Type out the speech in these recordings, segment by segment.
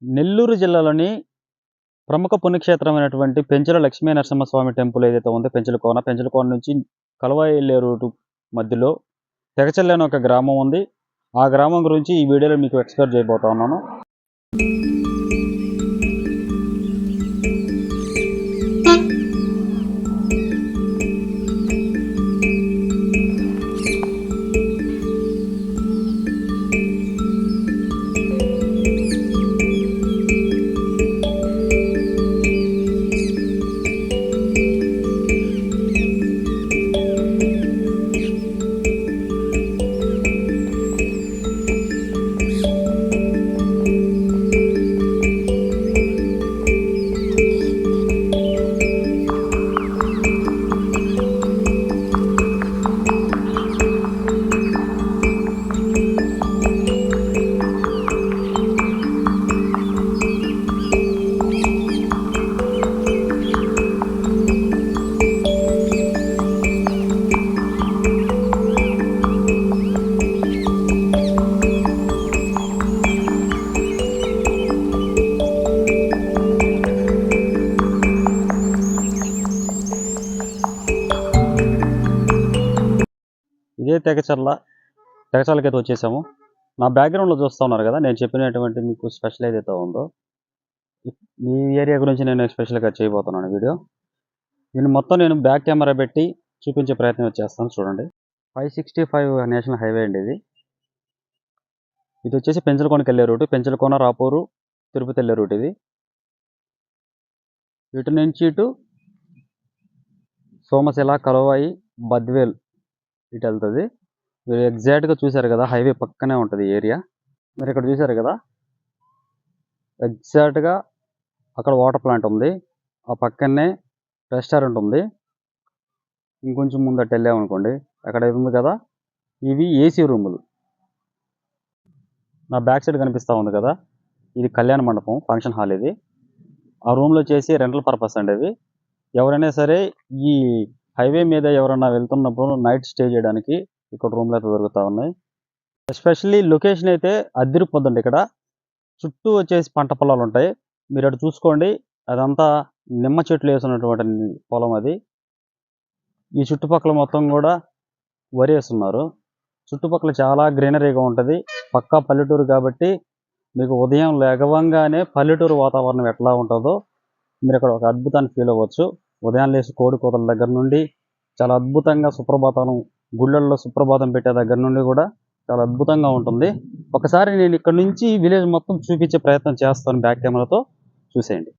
నెల్లూరు జిల్లాలోని ప్రముఖ పుణ్యక్షేత్రమైనటువంటి పెంచల లక్ష్మీ నరసింహస్వామి టెంపుల్ ఏదైతే ఉందో పెంచలకోన నుంచి కలవాయి వెళ్ళే రూటు మధ్యలో తెగచల్లి అనే ఒక గ్రామం ఉంది. ఆ గ్రామం గురించి ఈ వీడియోలో మీకు ఎక్స్ప్లెయిన్ చేయబోతా ఉన్నాను. ఇదే తెగచర్లకైతే వచ్చేసాము. నా బ్యాక్గ్రౌండ్లో చూస్తూ ఉన్నారు కదా, నేను చెప్పినటువంటి మీకు స్పెషల్ ఏదైతే ఉందో ఈ ఏరియా గురించి నేను స్పెషల్గా చేయబోతున్నాను వీడియో. దీన్ని మొత్తం నేను బ్యాక్ కెమెరా పెట్టి చూపించే ప్రయత్నం చేస్తాను. చూడండి, 565 నేషనల్ హైవే అండి ఇది. ఇది వచ్చేసి పెంచలకోనకి వెళ్ళే రూటు, పెంచలకోన, రాపూరు, తిరుపతి వెళ్ళే రూట్ ఇది. ఇటు నుంచి ఇటు సోమశిల, కలవాయి, బద్వేల్ ఇటు వెళ్తుంది. మీరు ఎగ్జాక్ట్గా చూశారు కదా, హైవే పక్కనే ఉంటుంది ఏరియా. మీరు ఇక్కడ చూశారు కదా, ఎగ్జాక్ట్గా అక్కడ వాటర్ ప్లాంట్ ఉంది, ఆ పక్కనే రెస్టారెంట్ ఉంది. ఇంకొంచెం ముందట వెళ్ళామనుకోండి, అక్కడ ఉంది కదా, ఇవి ఏసీ రూములు. నా బ్యాక్ సైడ్ కనిపిస్తూ ఉంది కదా, ఇది కళ్యాణ మండపం, ఫంక్షన్ హాల్. ఇది ఆ రూమ్లో చేసి రెంటల్ పర్పస్ అండి. ఇవి ఎవరైనా సరే ఈ హైవే మీద ఎవరైనా వెళ్తున్నప్పుడు నైట్ స్టే చేయడానికి ఇక్కడ రూమ్లు అయితే దొరుకుతూ ఉన్నాయి. ఎస్పెషల్లీ లొకేషన్ అయితే అదిరిపోద్దండి. ఇక్కడ చుట్టూ వచ్చేసి పంట పొలాలు ఉంటాయి. మీరు అటు చూసుకోండి, అదంతా నిమ్మ చెట్లు వేసున్నటువంటి పొలం అది. ఈ చుట్టుపక్కల మొత్తం కూడా వరి వేస్తున్నారు. చుట్టుపక్కల చాలా గ్రీనరీగా ఉంటుంది. పక్కా పల్లెటూరు కాబట్టి మీకు ఉదయం లేగవంగానే పల్లెటూరు వాతావరణం ఎట్లా ఉంటుందో మీరు ఇక్కడ ఒక అద్భుతాన్ని ఫీల్ అవ్వచ్చు. ఉదయం లేచి కోడి కోతల దగ్గర నుండి చాలా అద్భుతంగా సుప్రభాతం, గుళ్ళల్లో సుప్రభాతం పెట్టే దగ్గర నుండి కూడా చాలా అద్భుతంగా ఉంటుంది. ఒకసారి నేను ఇక్కడ నుంచి విలేజ్ మొత్తం చూపించే ప్రయత్నం చేస్తాను బ్యాక్ కెమెరాతో, చూసేయండి.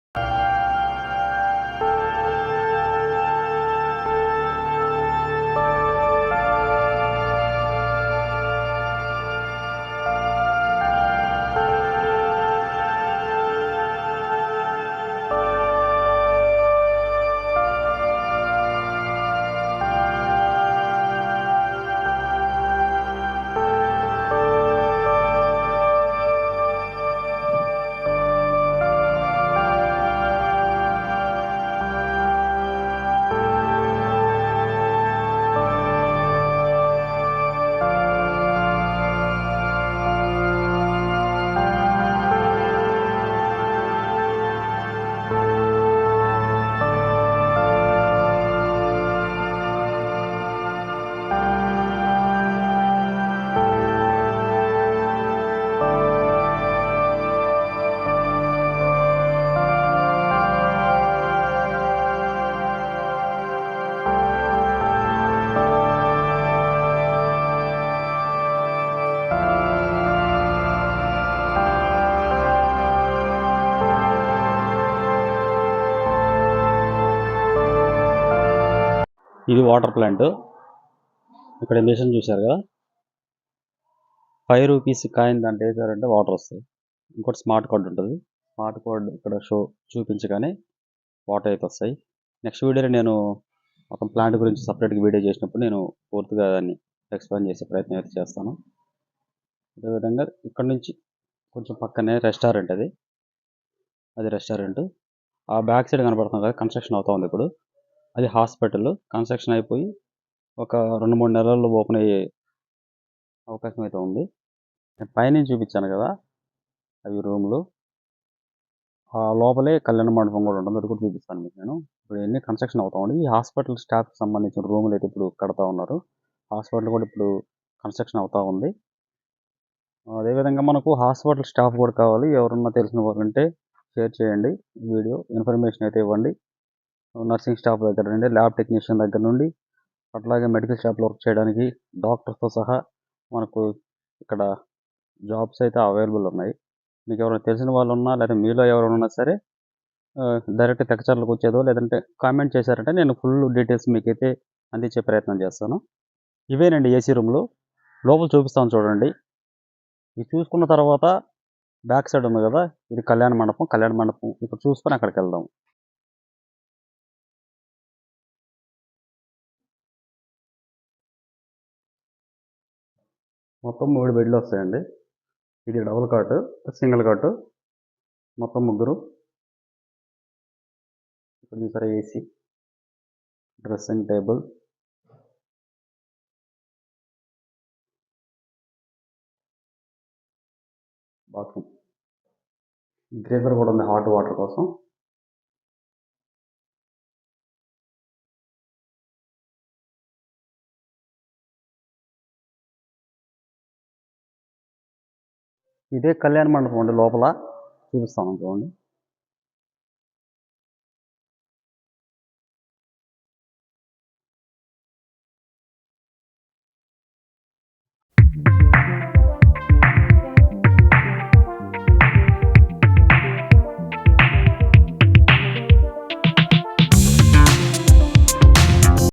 ఇది వాటర్ ప్లాంట్. ఇక్కడ మిషన్ చూశారు కదా, 5 రూపీస్ కాయిన్ దాంట్లో వేసారంటే వాటర్ వస్తాయి. ఇంకోటి స్మార్ట్ కార్డ్ ఉంటుంది. స్మార్ట్ కార్డ్ ఇక్కడ చూపించగానే వాటర్ అయితే వస్తాయి. నెక్స్ట్ వీడియోలో నేను ఒక ప్లాంట్ గురించి సపరేట్గా వీడియో చేసినప్పుడు నేను పూర్తిగా దాన్ని ఎక్స్ప్లెయిన్ చేసే ప్రయత్నం అయితే చేస్తాను. అదేవిధంగా ఇక్కడ నుంచి కొంచెం పక్కనే రెస్టారెంట్, అది రెస్టారెంట్. ఆ బ్యాక్ సైడ్ కనపడుతుంది కదా, కన్స్ట్రక్షన్ అవుతా ఉంది ఇప్పుడు. అది హాస్పిటల్. కన్స్ట్రక్షన్ అయిపోయి ఒక 2-3 నెలల్లో ఓపెన్ అయ్యే అవకాశం అయితే ఉంది. నేను పైనుంచి చూపించాను కదా, అవి రూమ్లు. ఆ లోపలే కళ్యాణ మండపం కూడా ఉంటుంది. అది కూడా చూపిస్తాను మీకు నేను. ఇప్పుడు ఇవన్నీ కన్స్ట్రక్షన్ అవుతా ఉంది. ఈ హాస్పిటల్ స్టాఫ్కి సంబంధించిన రూములు అయితే ఇప్పుడు కడతా ఉన్నారు. హాస్పిటల్ కూడా ఇప్పుడు కన్స్ట్రక్షన్ అవుతా ఉంది. అదేవిధంగా మనకు హాస్పిటల్ స్టాఫ్ కూడా కావాలి. ఎవరన్నా తెలిసిన వాళ్ళు ఉంటే షేర్ చేయండి వీడియో. ఇన్ఫర్మేషన్ అయితే ఇవ్వండి. నర్సింగ్ స్టాఫ్ దగ్గర నుండి, ల్యాబ్ టెక్నీషియన్ దగ్గర నుండి, అట్లాగే మెడికల్ షాప్లో వర్క్ చేయడానికి డాక్టర్స్తో సహా మనకు ఇక్కడ జాబ్స్ అయితే అవైలబుల్ ఉన్నాయి. మీకు ఎవరైనా తెలిసిన వాళ్ళు ఉన్నా, లేదా మీలో ఎవరైనా ఉన్నా సరే డైరెక్ట్ తెకచర్లకు వచ్చేదో, లేదంటే కామెంట్ చేశారంటే నేను ఫుల్ డీటెయిల్స్ మీకైతే అందించే ప్రయత్నం చేస్తాను. ఇవేనండి ఏసీ రూమ్లు. లోపల చూపిస్తాను చూడండి. ఇది చూసుకున్న తర్వాత బ్యాక్ సైడ్ ఉంది కదా, ఇది కళ్యాణ మండపం. కళ్యాణ మండపం ఇప్పుడు చూసుకొని అక్కడికి వెళ్దాం. మొత్తం 3 బెడ్లు వస్తాయండి. ఇది డబుల్ కాట్, సింగిల్ కాట్, మొత్తం ముగ్గురు. ఇక్కడ చూసారా ఏసీ, డ్రెస్సింగ్ టేబుల్, బాత్రూమ్, గ్రేజర్ కూడా ఉంది హాట్ వాటర్ కోసం. ఇదే కళ్యాణ మండపం అండి. లోపల చూపిస్తాను చూడండి.